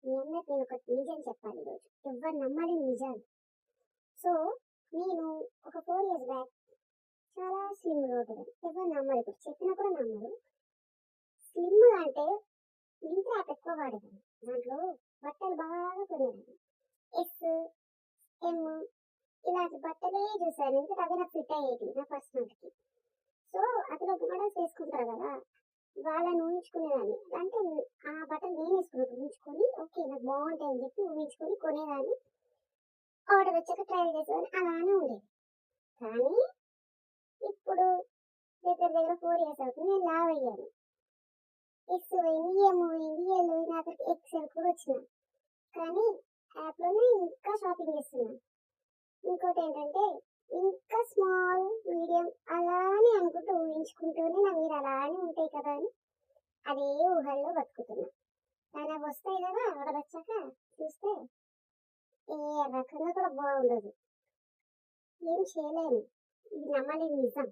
మీ అందరికి నేను ఒకటి నిజం చెప్పాలి ఈరోజు. ఎవ్వరు నమ్మని నిజాలు. సో, నేను ఒక 4 ఇయర్స్ బ్యాక్ చాలా స్లిమ్‌గా ఉండేదాన్ని. ఎవరు నమ్మరు. ఇప్పుడు చెప్పినా కూడా నమ్మరు. స్లిమ్‌గా అంటే లింక్ యాప్ ఎక్కువ వాడేదాన్ని. దాంట్లో బట్టలు బాగా కొనేదాన్ని. ఎస్, ఎమ్ ఇలాంటి బట్టలే చూసాను. ఎందుకంటే అవే నాకు ఫిట్ అయ్యేటివి నా పర్సనాలిటీకి. సో, అందులో మోడల్స్ వేసుకుంటారు కదా! వాళ్ళని ఊహించుకునేదాన్ని. అంటే ఆ బట్టలు నేను వేసుకున్నట్టు ఊహించుకొని, ఓకే నాకు బాగుంటాయని చెప్పి ఊహించుకొని కొనేదాన్ని. ఆర్డర్ వచ్చాక ట్రయల్ చేసేదాన్ని. అలానే ఉండేది. కానీ ఇప్పుడు దగ్గర దగ్గర 4 ఇయర్స్ అవుతుంది. నేను లావ్ అయ్యాను. ఎస్ పోయింది, ఎమ్ పోయింది, ఎల్ పోయింది, ఆఖరికి ఎక్సెల్ కూడా వచ్చిన. కానీ యాప్‌లోనే ఇంకా షాపింగ్ చేస్తున్నాను. ఇంకోటి ఏంటంటే ఇంకా స్మాల్, మీడియం అలానే అనుకుంటూ ఊహించుకుంటూనే నా మీద అలానే ఉంటాయి కదా అని అదే ఊహల్లో బతుకుతున్నా. కానీ అవి వస్తాయి కదా ఆర్డర్ వచ్చాక చూస్తే ఏ రకంగా కూడా బాగుండదు. ఏం చేయలేను. ఇది నమ్మలేని నిజం.